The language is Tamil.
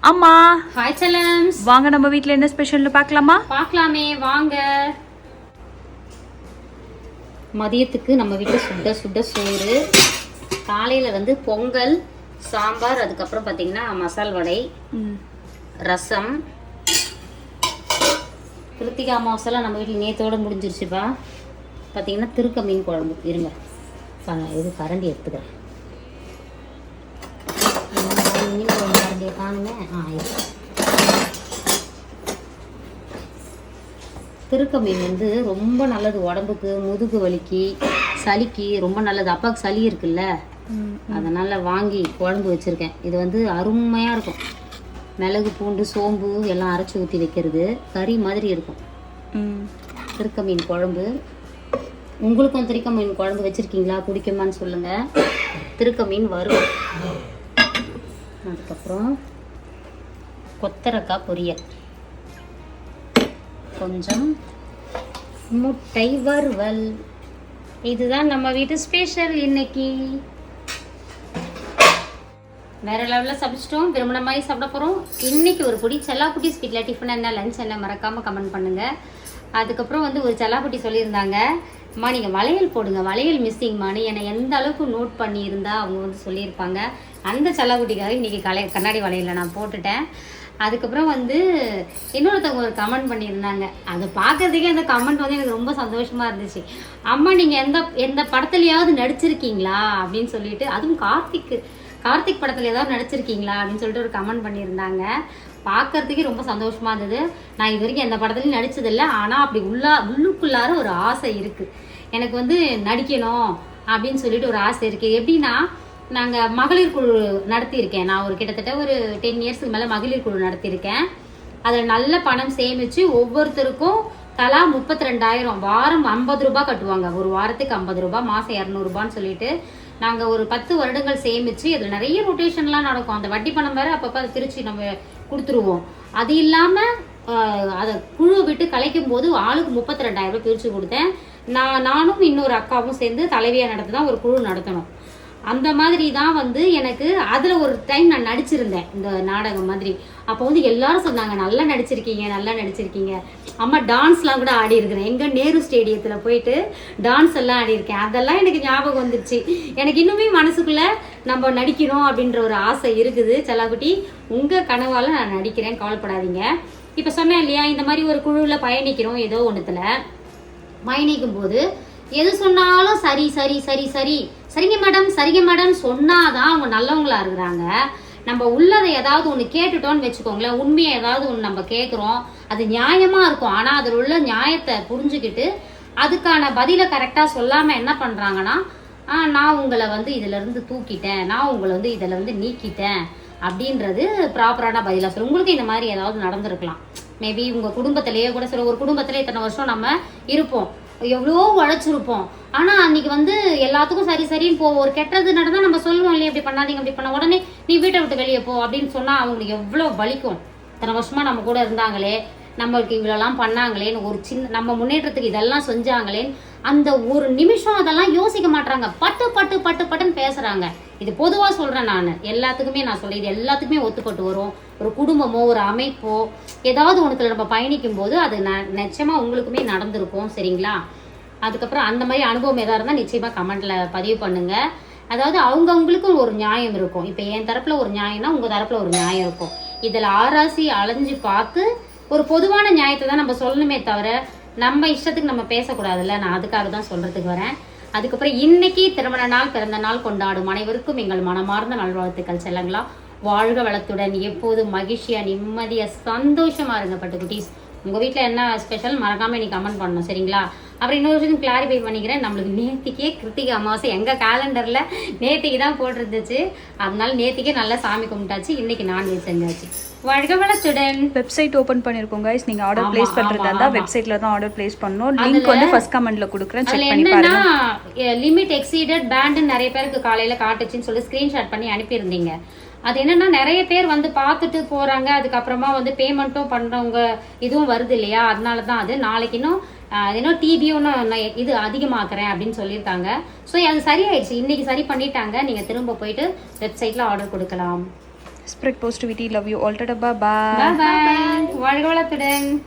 அம்மா ஹாய் செல்லம்ஸ், வாங்க நம்ம வீட்ல என்ன ஸ்பெஷல்னு பார்க்கலாமா? பார்க்கலாமே வாங்க. மதியத்துக்கு நம்ம வீட்டில் சுட சுட சோறு, காலையில் வந்து பொங்கல், சாம்பார், அதுக்கப்புறம் பார்த்தீங்கன்னா மசால் வடை, ரசம். கிருத்திகா அமாவாசைலாம் நம்ம வீட்டில் நேற்றோடு முடிஞ்சிருச்சுப்பா. பார்த்தீங்கன்னா திருக்க மீன் குழம்பு. இருங்க இது கரண்டி எடுத்துக்கிறேன். மீன் குழம்பு கரண்டியை காணுங்க. திருக்க மீன் வந்து ரொம்ப நல்லது உடம்புக்கு, முதுகு வலிக்கு, சளிக்கு ரொம்ப நல்லது. அப்பாவுக்கு சளி இருக்குல்ல, அதனால் வாங்கி குழம்பு வச்சுருக்கேன். இது வந்து அருமையாக இருக்கும். மிளகு, பூண்டு, சோம்பு எல்லாம் அரைச்சி ஊற்றி வைக்கிறது, கறி மாதிரி இருக்கும். திருக்க மீன் குழம்பு. உங்களுக்கும் திருக்க மீன் குழம்பு வச்சுருக்கீங்களா? பிடிக்குமான்னு சொல்லுங்கள். திருக்க மீன் வறுவல், அதுக்கப்புறம் கொத்தரக்காய் பொரியல், கொஞ்சம் முட்டை வறுவல். இதுதான் நம்ம வீட்டு ஸ்பெஷல் இன்னைக்கு. வேற லெவலில் சமைச்சிட்டோம். விரும்பின மாதிரி சாப்பிட போகிறோம். இன்னைக்கு ஒரு பொடி செல்லாக்குட்டி ஸ்வீட்டில் டிஃபன் என்ன, லஞ்ச் என்ன மறக்காமல் கமெண்ட் பண்ணுங்கள். அதுக்கப்புறம் வந்து ஒரு செல்லாக்குட்டி சொல்லியிருந்தாங்க, அம்மா நீங்கள் வளையல் போடுங்க, வளையல் மிஸ்ஸிங்மானு என்னை எந்த அளவுக்கு நோட் பண்ணியிருந்தா அவங்க வந்து சொல்லியிருப்பாங்க. அந்த செல்லாக்குட்டிக்காக இன்றைக்கி கண்ணாடி வளையலில் நான் போட்டுட்டேன். அதுக்கப்புறம் வந்து இன்னொருத்தவங்க ஒரு கமெண்ட் பண்ணியிருந்தாங்க. அதை பார்க்கறதுக்கே அந்த கமெண்ட் வந்து எனக்கு ரொம்ப சந்தோஷமாக இருந்துச்சு. அம்மா நீங்கள் எந்த படத்துலையாவது நடிச்சிருக்கீங்களா அப்படின்னு சொல்லிட்டு, அதுவும் கார்த்திக் படத்தில் ஏதாவது நடிச்சிருக்கீங்களா அப்படின்னு சொல்லிட்டு ஒரு கமெண்ட் பண்ணியிருந்தாங்க. பார்க்கறதுக்கே ரொம்ப சந்தோஷமாக இருந்தது. நான் இது வரைக்கும் எந்த படத்துலையும் நடித்ததில்லை, ஆனால் அப்படி உள்ளுக்குள்ளார ஒரு ஆசை இருக்குது. எனக்கு வந்து நடிக்கணும் அப்படின்னு சொல்லிட்டு ஒரு ஆசை இருக்குது. எப்படின்னா, நாங்கள் மகளிர் குழு நடத்தியிருக்கேன். நான் கிட்டத்தட்ட ஒரு 10 இயர்ஸுக்கு மேலே மகளிர் குழு நடத்தியிருக்கேன். அதில் நல்ல பணம் சேமித்து ஒவ்வொருத்தருக்கும் தலா 32,000, வாரம் 50 ரூபா கட்டுவாங்க. ஒரு வாரத்துக்கு 50 ரூபா, மாதம் 200 ரூபான்னு சொல்லிட்டு நாங்கள் ஒரு 10 வருடங்கள் சேமித்து, அதில் நிறைய ரொட்டேஷன்லாம் நடக்கும். அந்த வட்டி பணம் வேறு அப்பப்போ அதை திருச்சி நம்ம கொடுத்துருவோம். அது இல்லாமல் அதை குழு விட்டு கலைக்கும் போது ஆளுக்கு 32,000 ரூபாய் பிரித்து கொடுத்தேன். நானும் இன்னொரு அக்காவும் சேர்ந்து தலைவியாக நடத்தி தான் ஒரு குழு நடத்தணும். அந்த மாதிரி தான் வந்து எனக்கு அதில் ஒரு டைம் நான் நடிச்சிருந்தேன், இந்த நாடகம் மாதிரி. அப்போ வந்து எல்லாரும் சொன்னாங்க, நல்லா நடிச்சிருக்கீங்க. அம்மா டான்ஸ்லாம் கூட ஆடி இருக்கிறேன். எங்கள் நேரு ஸ்டேடியத்தில் போயிட்டு டான்ஸ் எல்லாம் ஆடியிருக்கேன். அதெல்லாம் எனக்கு ஞாபகம் வந்துருச்சு. எனக்கு இன்னுமே மனசுக்குள்ளே நம்ம நடிக்கணும் அப்படின்ற ஒரு ஆசை இருக்குது. செல்லாக்குட்டி, உங்கள் கனவால் நான் நடிக்கிறேன், கவலைப்படாதீங்க. இப்போ சொன்னேன் இல்லையா, இந்த மாதிரி ஒரு குழுவில் பயணிக்கிறோம். ஏதோ ஒன்றுத்தில் பயணிக்கும் போது எது சொன்னாலும் சரிங்க மேடம் சொன்னாதான் அவங்க நல்லவங்களா இருக்கிறாங்க. நம்ம உள்ளதை ஏதாவது ஒன்று கேட்டுட்டோன்னு வச்சுக்கோங்களேன், உண்மையை ஏதாவது ஒன்று நம்ம கேட்குறோம், அது நியாயமாக இருக்கும். ஆனால் அதில் உள்ள நியாயத்தை புரிஞ்சுக்கிட்டு அதுக்கான பதிலை கரெக்டாக சொல்லாமல் என்ன பண்ணுறாங்கன்னா, நான் உங்களை வந்து இதிலேருந்து தூக்கிட்டேன், நான் உங்களை வந்து இதில் வந்து நீக்கிட்டேன் அப்படின்றது ப்ராப்பரான பதிலாக சொல்லும். உங்களுக்கு இந்த மாதிரி ஏதாவது நடந்திருக்கலாம். மேபி உங்கள் குடும்பத்திலேயே கூட சில, ஒரு குடும்பத்தில் இத்தனை வருஷம் நம்ம இருப்போம், எவ்வளோ உழைச்சிருப்போம். ஆனால் அன்றைக்கி வந்து எல்லாத்துக்கும் சரின்னு போவோம். ஒரு கெட்டது நடந்தால் நம்ம சொல்லுவோம் இல்லையா, இப்படி பண்ணாதீங்க, அப்படி பண்ண உடனே நீ வீட்டை விட்டு வெளியே போ அப்படின்னு சொன்னால் அவங்களுக்கு எவ்வளோ வலிக்கும். இத்தனை வருஷமாக நம்ம கூட இருந்தாங்களே, நம்மளுக்கு இவ்வளோலாம் பண்ணாங்களேன்னு, ஒரு நம்ம முன்னேற்றத்துக்கு இதெல்லாம் செஞ்சாங்களேன்னு அந்த ஒரு நிமிஷம் அதெல்லாம் யோசிக்க மாட்டாங்க. பட்டுன்னு பேசுகிறாங்க. இது பொதுவாக சொல்கிறேன், நான் எல்லாத்துக்குமே நான் சொல்கிறேன், இது எல்லாத்துக்குமே ஒத்துப்பட்டு வரும். ஒரு குடும்பமோ ஒரு அமைப்போ ஏதாவது ஒன்றுத்தில் நம்ம பயணிக்கும் போது அது நிச்சயமாக உங்களுக்குமே நடந்திருக்கும். சரிங்களா? அதுக்கப்புறம் அந்த மாதிரி அனுபவம் எதாக இருந்தால் நிச்சயமாக கமெண்ட்டில் பதிவு பண்ணுங்கள். அதாவது அவங்கவுங்களுக்கும் ஒரு நியாயம் இருக்கும். இப்போ என் தரப்பில் ஒரு நியாயம்னா உங்கள் தரப்பில் ஒரு நியாயம் இருக்கும். இதில் ஆராய்ச்சி அலைஞ்சு பார்த்து ஒரு பொதுவான நியாயத்தை தான் நம்ம சொல்லணுமே தவிர நம்ம இஷ்டத்துக்கு நம்ம பேசக்கூடாதுல்ல. நான் அதுக்காக தான் சொல்கிறதுக்கு வரேன். அதுக்கப்புறம் இன்னைக்கு திருமண நாள், பிறந்த நாள் கொண்டாடும் அனைவருக்கும் எங்கள் மனமார்ந்த நல்வாழ்த்துக்கள். செல்லங்களா, வாழ்க வளத்துடன், எப்போதும் மகிழ்ச்சியா, நிம்மதியா, சந்தோஷமா இருங்க பட்டுக்குட்டீஸ். உங்கள் வீட்டில் என்ன ஸ்பெஷல் மறக்காமல் நீ கமெண்ட் பண்ணணும். சரிங்களா? அப்புறம் இன்னொரு விஷயம் கிளாரிஃபை பண்ணிக்கிறேன். நம்மளுக்கு நேத்திக்கே கிருத்திகை அமாவாசை எங்கள் கேலண்டரில் நேத்திக்கு தான் போட்டிருந்துச்சு. அதனால நேத்திக்கே நல்லா சாமி கும்பிட்டாச்சு. இன்னைக்கு நான்வெஜ் செஞ்சாச்சு. வாழ்க வளத்துடன். வெப்சைட் ஓபன் பண்ணிருக்கோம் गाइस. நீங்க ஆர்டர் பிளேஸ் பண்றதா இருந்தா வெப்சைட்ல தான் ஆர்டர் பிளேஸ் பண்ணனும். லிங்க் வந்து ஃபர்ஸ்ட் கமெண்ட்ல கொடுக்கிறேன், செக் பண்ணி பாருங்க. லிமிட் எக்ஸீடட் பேண்ட் நிறைய பேருக்கு காலையில காட்டுச்சுன்னு சொல்லி ஸ்கிரீன்ஷாட் பண்ணி அனுப்பியிருந்தீங்க. அது என்னன்னா, நிறைய பேர் வந்து பார்த்துட்டு போறாங்க, அதுக்கப்புறமா வந்து பேமெண்ட்டும் பண்றவங்க இதுவும் வருது இல்லையா, அதனால தான் அது நாளைக்கு இன்னும் டிபியும் இது அதிகமாக்குறேன் அப்படின்னு சொல்லியிருக்காங்க. ஸோ அது சரியாயிடுச்சு, இன்னைக்கு சரி பண்ணிட்டாங்க. நீங்க திரும்ப போயிட்டு வெப்சைட்ல ஆர்டர் கொடுக்கலாம். Spread positivity. Love you all. Tata. Bye. Bye வாழ்க வளத்துடன்.